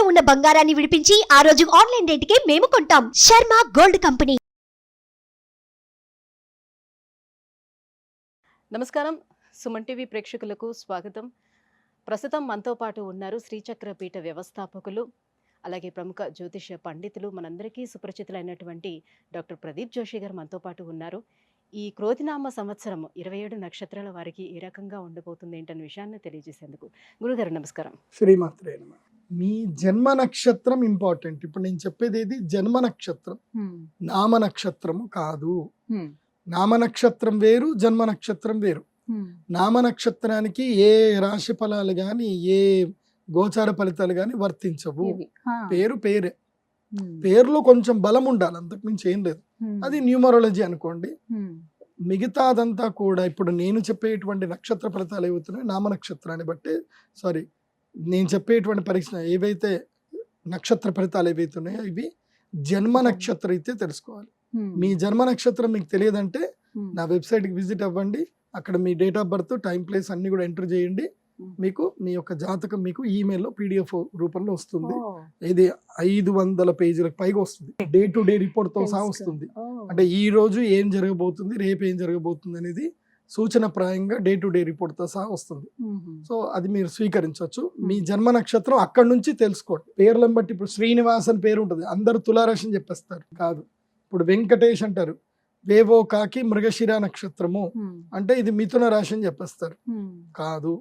ఉన్న బంగారాన్ని విడిపించి ఆ రోజు ఆన్లైన్ రేటుకే మేము కొంటాం. Sharma gold company. నమస్కారం, సుమన్ టీవీ ప్రేక్షకులకు స్వాగతం. ప్రస్తుతం మనతో పాటు ఉన్నారు శ్రీచక్రపీఠ వ్యవస్థాపకులు, అలాగే ప్రముఖ జ్యోతిష్య పండితులు, మనందరికీ సుపరిచితులైనటువంటి డాక్టర్ ప్రదీప్ జోషి గారు మనతో పాటు ఉన్నారు. ఈ క్రోధినామ సంవత్సరం 27 నక్షత్రాల వారికి ఏ రకంగా ఉండబోతుంది ఏంటనే విషయాన్ని తెలియజేసేందుకు గురుగారు నమస్కారం. శ్రీమాత్రే నమః. మీ జన్మ నక్షత్రం ఇంపార్టెంట్. ఇప్పుడు నేను చెప్పేది ఏది జన్మ నక్షత్రం, నామ నక్షత్రము కాదు. నామ నక్షత్రం వేరు, జన్మ నక్షత్రం వేరు. నామ నక్షత్రానికి ఏ రాశి ఫలాలు గాని ఏ గోచార ఫలితాలు గాని వర్తించవు. పేరు పేరే, పేరులో కొంచెం బలం ఉండాలి, అంతకుమించి ఏం లేదు. అది న్యూమరాలజీ అనుకోండి. మిగతాదంతా కూడా ఇప్పుడు నేను చెప్పేటువంటి నక్షత్ర ఫలితాలు ఏవవుతున్నాయి నామ నక్షత్రాన్ని బట్టి, నేను చెప్పేటువంటి పరీక్ష ఏవైతే నక్షత్ర ఫలితాలు ఏవైతున్నాయో ఇవి జన్మ నక్షత్రం అయితే తెలుసుకోవాలి. మీ జన్మ నక్షత్రం మీకు తెలియదంటే నా వెబ్సైట్కి విజిట్ అవ్వండి. అక్కడ మీ date of birth, time, place అన్ని కూడా ఎంటర్ చేయండి. మీకు మీ యొక్క జాతకం మీకు ఈమెయిల్లో PDF రూపంలో వస్తుంది. ఇది 500 పేజీలకు పైగా వస్తుంది. డే టు డే రిపోర్ట్ తో సహా వస్తుంది. అంటే ఈ రోజు ఏం జరగబోతుంది, రేపు ఏం జరగబోతుంది అనేది సూచన ప్రాయంగా డే టు డే రిపోర్ట్ తో సహా వస్తుంది. సో అది మీరు స్వీకరించవచ్చు. మీ జన్మ నక్షత్రం అక్కడి నుంచి తెలుసుకోండి. పేర్లను బట్టి ఇప్పుడు శ్రీనివాస్ అని పేరు ఉంటుంది, అందరు తులారాశి అని చెప్పేస్తారు. కాదు. ఇప్పుడు వెంకటేష్ అంటారు, వేవో కాకి మృగశిర నక్షత్రము అంటే ఇది మిథున రాశి అని చెప్పేస్తారు. కాదు.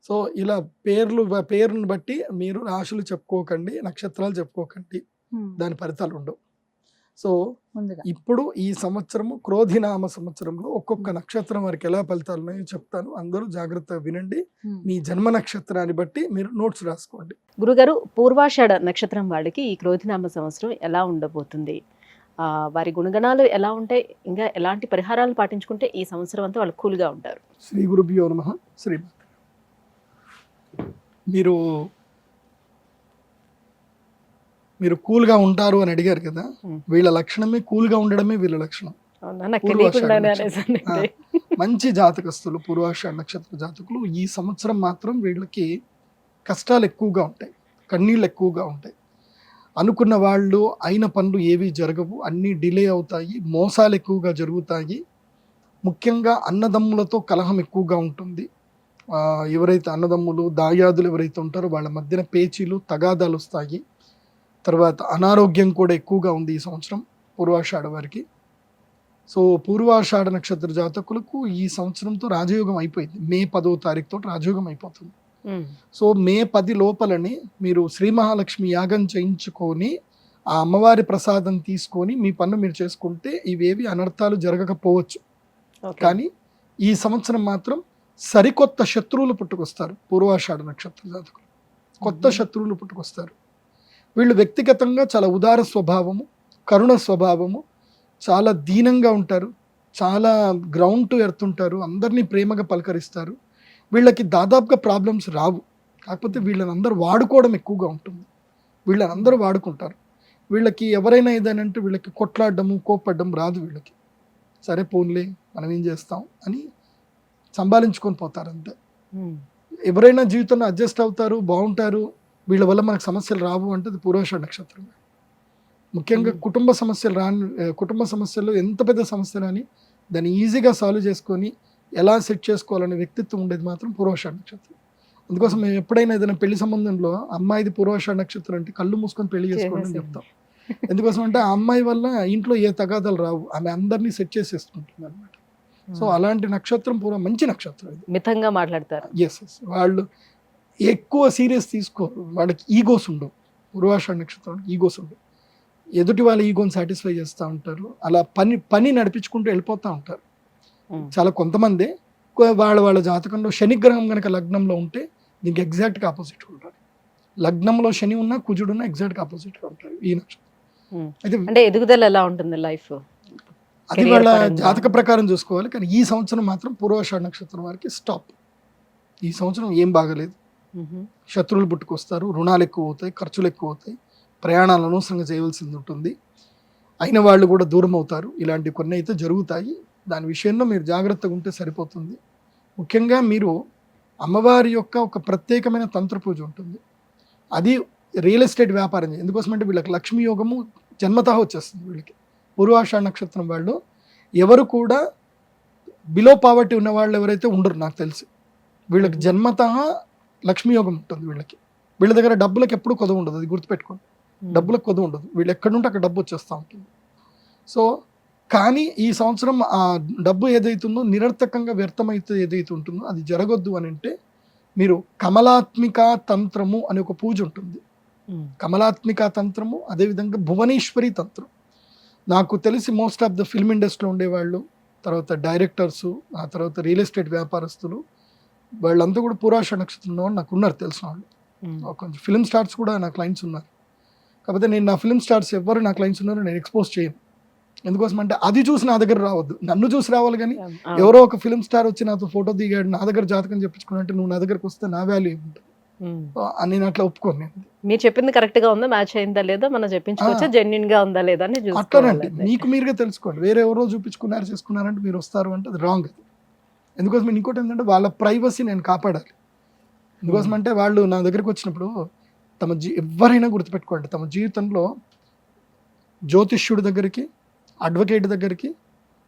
సో ఇలా పేరును బట్టి మీరు రాశులు చెప్పుకోకండి, నక్షత్రాలు చెప్పుకోకండి, దాని ఫలితాలు ఉండవు. సో ఇప్పుడు ఈ సంవత్సరము క్రోధినామ సంవత్సరంలో ఒక్కొక్క నక్షత్రం వారికి ఎలా ఫలితాలు ఉన్నాయో చెప్తాను. అందరూ జాగ్రత్తగా వినండి. మీ జన్మ నక్షత్రాన్ని బట్టి మీరు నోట్స్ రాసుకోండి. గురుగారు, పూర్వాషాఢ నక్షత్రం వాళ్ళకి ఈ క్రోధినామ సంవత్సరం ఎలా ఉండబోతుంది, వారి గుణగణాలు ఎలా ఉంటాయి, ఇంకా ఎలాంటి పరిహారాలు పాటించుకుంటే ఈ సంవత్సరం అంతా వాళ్ళు కూల్గా ఉంటారు? శ్రీ గురుభ్యో నమః. శ్రీమాత్రే. మీరు కూల్గా ఉంటారు అని అడిగారు కదా, వీళ్ళ లక్షణమే కూల్గా ఉండడమే వీళ్ళ లక్షణం. మంచి జాతకస్తులు పూర్వాషాఢ నక్షత్ర జాతకులు ఈ సంవత్సరం మాత్రం వీళ్ళకి కష్టాలు ఎక్కువగా ఉంటాయి, కన్నీళ్ళు ఎక్కువగా ఉంటాయి. అనుకున్న వాళ్ళు అయిన పనులు ఏవి జరగవు, అన్నీ డిలే అవుతాయి, మోసాలు ఎక్కువగా జరుగుతాయి. ముఖ్యంగా అన్నదమ్ములతో కలహం ఎక్కువగా ఉంటుంది. ఎవరైతే అన్నదమ్ములు దాయాదులు ఎవరైతే ఉంటారో వాళ్ళ మధ్యన పేచీలు తగాదాలు వస్తాయి. తర్వాత అనారోగ్యం కూడా ఎక్కువగా ఉంది ఈ సంవత్సరం పూర్వాషాఢ వారికి. సో పూర్వాషాఢ నక్షత్ర జాతకులకు ఈ సంవత్సరంతో రాజయోగం అయిపోయింది. మే 10వ తారీఖుతో రాజయోగం అయిపోతుంది. సో మే 10 లోపలని మీరు శ్రీ మహాలక్ష్మి యాగం చేయించుకొని ఆ అమ్మవారి ప్రసాదం తీసుకొని మీ పన్ను మీరు చేసుకుంటే ఇవేవి అనర్థాలు జరగకపోవచ్చు. కానీ ఈ సంవత్సరం మాత్రం సరికొత్త శత్రువులు పుట్టుకొస్తారు. పూర్వాషాఢ నక్షత్ర జాతకులు కొత్త శత్రువులు పుట్టుకొస్తారు. వీళ్ళు వ్యక్తిగతంగా చాలా ఉదార స్వభావము, కరుణ స్వభావము, చాలా దీనంగా ఉంటారు, చాలా గ్రౌండ్ టు ఎర్త్ ఉంటారు, అందరినీ ప్రేమగా పలకరిస్తారు. వీళ్ళకి దాదాపుగా ప్రాబ్లమ్స్ రావు. కాకపోతే వీళ్ళని అందరూ వాడుకోవడం ఎక్కువగా ఉంటుంది. వీళ్ళని అందరూ వాడుకుంటారు. వీళ్ళకి ఎవరైనా ఏదైనా అంటే వీళ్ళకి కొట్లాడడము కోప్పడడం రాదు. వీళ్ళకి సరే పోన్లే మనం ఏం చేస్తాం అని సంభాలించుకొని పోతారు అంతే. ఎవరైనా జీవితంలో అడ్జస్ట్ అవుతారు, బాగుంటారు, వీళ్ళ వల్ల మనకు సమస్యలు రావు అంటే అది పూర్వాషాఢ నక్షత్రం. ముఖ్యంగా కుటుంబ సమస్యలు ఎంత పెద్ద సమస్యలు అని దాన్ని ఈజీగా సాల్వ్ చేసుకొని ఎలా సెట్ చేసుకోవాలనే వ్యక్తిత్వం ఉండేది మాత్రం పూర్వాషాఢ నక్షత్రం. అందుకోసం మేము ఎప్పుడైనా ఏదైనా పెళ్లి సంబంధంలో అమ్మాయిది పూర్వాషాఢ నక్షత్రం అంటే కళ్ళు మూసుకొని పెళ్లి చేసుకోండి అని చెప్తాం. ఎందుకోసం అంటే ఆ అమ్మాయి వల్ల ఇంట్లో ఏ తగాదాలు రావు, ఆమె అందరినీ సెట్ చేసేసుకుంటుంది అనమాట. సో అలాంటి నక్షత్రం మంచి నక్షత్రం. మితంగా మాట్లాడతారు. ఎస్. వాళ్ళు ఎక్కువ సీరియస్ తీసుకోరు, వాళ్ళకి ఈగోస్ ఉండవు. పూర్వాషాఢ నక్షత్రం ఈగోస్ ఉండవు. ఎదుటి వాళ్ళ ఈగోని సాటిస్ఫై చేస్తూ ఉంటారు. అలా పని నడిపించుకుంటూ వెళ్ళిపోతూ ఉంటారు. చాలా కొంతమంది వాళ్ళ జాతకంలో శనిగ్రహం కనుక లగ్నంలో ఉంటే దీనికి ఎగ్జాక్ట్గా ఆపోజిట్గా ఉంటారు. లగ్నంలో శని ఉన్నా కుజుడున్నా ఎగ్జాక్ట్గా ఆపోజిట్గా ఉంటారు ఈ నక్షత్రం. అయితే ఎదుగుదల ఎలా ఉంటుంది లైఫ్, అది వాళ్ళ జాతక ప్రకారం చూసుకోవాలి. కానీ ఈ సంవత్సరం మాత్రం పూర్వాషాఢ నక్షత్రం వారికి స్టాప్. ఈ సంవత్సరం ఏం బాగలేదు. శత్రువులు పుట్టుకొస్తారు, రుణాలు ఎక్కువ అవుతాయి, ఖర్చులు ఎక్కువ అవుతాయి, ప్రయాణాలు అనవసరంగా చేయవలసింది ఉంటుంది, అయిన వాళ్ళు కూడా దూరం అవుతారు. ఇలాంటి కొన్ని అయితే జరుగుతాయి. దాని విషయంలో మీరు జాగ్రత్తగా ఉంటే సరిపోతుంది. ముఖ్యంగా మీరు అమ్మవారి యొక్క ఒక ప్రత్యేకమైన తంత్ర పూజ ఉంటుంది. అది రియల్ ఎస్టేట్ వ్యాపారం చేయాలి. ఎందుకోసం అంటే వీళ్ళకి లక్ష్మీ యోగము జన్మతః వచ్చేస్తుంది. వీళ్ళకి పూర్వాషాఢ నక్షత్రం వాళ్ళు ఎవరు కూడా బిలో పావర్టీ ఉన్న వాళ్ళు ఎవరైతే ఉండరు నాకు తెలిసి. వీళ్ళకి జన్మతః లక్ష్మీ యోగం ఉంటుంది. వీళ్ళ దగ్గర డబ్బులకు ఎప్పుడు కొదవ ఉండదు, అది గుర్తుపెట్టుకోండి. డబ్బులకు కొదవ ఉండదు, వీళ్ళు ఎక్కడుంటే అక్కడ డబ్బు వచ్చేస్తూ ఉంటుంది. సో కానీ ఈ సంవత్సరం ఆ డబ్బు ఏదైతుందో నిరర్థకంగా వ్యర్థమైతే ఏదైతే ఉంటుందో అది జరగొద్దు అని అంటే మీరు కమలాత్మిక తంత్రము అనే ఒక పూజ ఉంటుంది. కమలాత్మిక తంత్రము, అదేవిధంగా భువనేశ్వరి తంత్రం. నాకు తెలిసి మోస్ట్ ఆఫ్ ద ఫిల్మ్ ఇండస్ట్రీలో ఉండేవాళ్ళు, తర్వాత డైరెక్టర్సు, ఆ తర్వాత రియల్ ఎస్టేట్ వ్యాపారస్తులు, వాళ్ళంతా కూడా పూర్వాషాఢ నక్షత్రంలో నాకు ఉన్నారు తెలిసిన వాళ్ళు. కొంచెం ఫిల్మ్ స్టార్స్ కూడా నా క్లయింట్స్ ఉన్నారు. కాకపోతే నేను నా ఫిల్మ్ స్టార్స్ ఎవరు నా క్లయింట్స్ ఉన్నారో నేను ఎక్స్పోజ్ చేయను. ఎందుకోసం అంటే అది చూసి నా దగ్గర రావద్దు, నన్ను చూసి రావాలి. కానీ ఎవరో ఒక ఫిల్మ్ స్టార్ వచ్చి నాతో ఫోటో దిగాడు, నా దగ్గర జాతకం చెప్పించుకున్నట్టు నువ్వు నా దగ్గరకు వస్తే నా వాల్యూ ఏముంటుంది నేను అట్లా ఒప్పుకోను. నేను మీరు చెప్పింది కరెక్ట్ గా ఉందా, మ్యాచ్ అయిందా లేదా, మనం చెప్పించుకోవచ్చా, జెన్యున్ గా ఉందా లేదా అని అట్లానండి. మీకు మీరుగా తెలుసుకోండి. వేరే ఎవరో చూపించుకున్నారు చేసుకున్నారంటే మీరు వస్తారు అంటే అది రాంగ్. అది ఎందుకోసం ఇంకోటి ఏంటంటే వాళ్ళ ప్రైవసీ నేను కాపాడాలి. ఎందుకోసం అంటే వాళ్ళు నా దగ్గరికి వచ్చినప్పుడు ఎవరైనా గుర్తుపెట్టుకోండి, తమ జీవితంలో జ్యోతిష్యుడి దగ్గరికి, అడ్వకేట్ దగ్గరికి,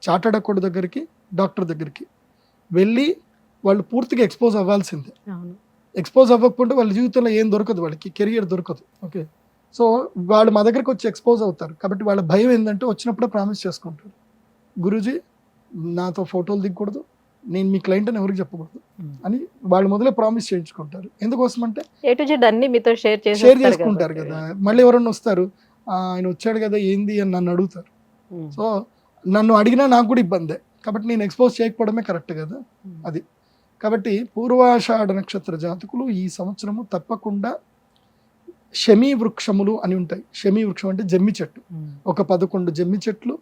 చార్టర్డ్ అకౌంట్ దగ్గరికి, డాక్టర్ దగ్గరికి వెళ్ళి వాళ్ళు పూర్తిగా ఎక్స్పోజ్ అవ్వాల్సిందే. ఎక్స్పోజ్ అవ్వకపోతే వాళ్ళ జీవితంలో ఏం దొరకదు, వాళ్ళకి కెరియర్ దొరకదు. ఓకే, సో వాళ్ళు మా దగ్గరికి వచ్చి ఎక్స్పోజ్ అవుతారు. కాబట్టి వాళ్ళ భయం ఏంటంటే వచ్చినప్పుడే ప్రామిస్ చేసుకుంటారు, గురూజీ నాతో ఫోటోలు దిగకూడదు, నేను మీ క్లయింట్ అని ఎవరికి చెప్పకూడదు అని వాళ్ళు మొదలే ప్రామిస్ చేయించుకుంటారు. ఎందుకోసం అంటే షేర్ చేసుకుంటారు కదా. మళ్ళీ ఎవరన్నా వస్తారు, ఆయన వచ్చాడు కదా ఏంది అని నన్ను అడుగుతారు. సో నన్ను అడిగినా నాకు కూడా ఇబ్బందే. కాబట్టి నేను ఎక్స్పోజ్ చేయకపోవడమే కరెక్ట్ కదా. అది కాబట్టి పూర్వాషాఢ నక్షత్ర జాతకులు ఈ సంవత్సరము తప్పకుండా శమీ వృక్షములు అని ఉంటాయి. శమీ వృక్షం అంటే జమ్మి చెట్టు, ఒక 11 జమ్మి చెట్లు,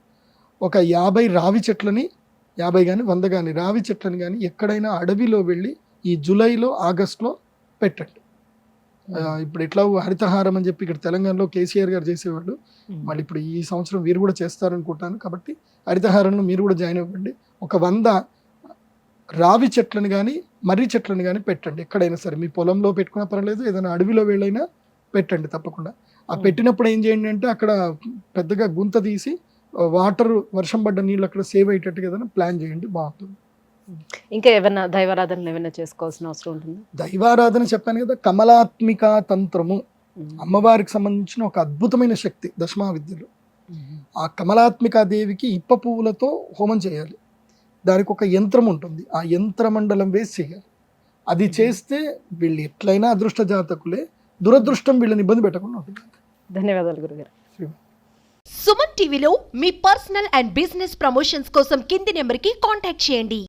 ఒక 50 రావి చెట్లని, 50 కానీ 100 కానీ రావి చెట్లని కానీ ఎక్కడైనా అడవిలో వెళ్ళి ఈ జూలైలో ఆగస్టులో పెట్టండి. ఇప్పుడు ఎట్లా హరితహారం అని చెప్పి ఇక్కడ తెలంగాణలో కేసీఆర్ గారు చేసేవాళ్ళు, మళ్ళీ ఇప్పుడు ఈ సంవత్సరం వీరు కూడా చేస్తారనుకుంటాను. కాబట్టి హరితహారంలో మీరు కూడా జాయిన్ అవ్వండి. ఒక 100 రావి చెట్లను కానీ మర్రి చెట్లను కానీ పెట్టండి. ఎక్కడైనా సరే మీ పొలంలో పెట్టుకున్నా పర్లేదు, ఏదైనా అడవిలో వెళ్ళైనా పెట్టండి తప్పకుండా. ఆ పెట్టినప్పుడు ఏం చేయండి అంటే అక్కడ పెద్దగా గుంత తీసి వాటర్, వర్షం పడ్డ నీళ్ళు అక్కడ సేవ్ అయ్యేటట్టుగా ఏదైనా ప్లాన్ చేయండి, బాగుంటుంది. ఇంకా ఏమైనా దైవారాధనలు ఏమైనా చేసుకోవాల్సిన అవసరం ఉంటుంది? దైవారాధన చెప్పాను కదా, కమలాత్మిక తంత్రము అమ్మవారికి సంబంధించిన ఒక అద్భుతమైన శక్తి దశమా విద్యలో. ఆ కమలాత్మిక దేవికి ఇప్ప పువ్వులతో హోమం చేయాలి. దానికి ఒక యంత్రం ఉంటుంది, ఆ యంత్ర మండలం వేసి చేయాలి. అది చేస్తే వీళ్ళు ఎట్లయినా అదృష్ట జాతకులే, దురదృష్టం వీళ్ళని ఇబ్బంది పెట్టకుండా ఉంటుంది. ధన్యవాదాలు గురుగారు. సుమన్ టీవీలో మీ పర్సనల్ అండ్ బిజినెస్ ప్రమోషన్స్ కోసం కింది నెంబర్కి కాంటాక్ట్ చేయండి.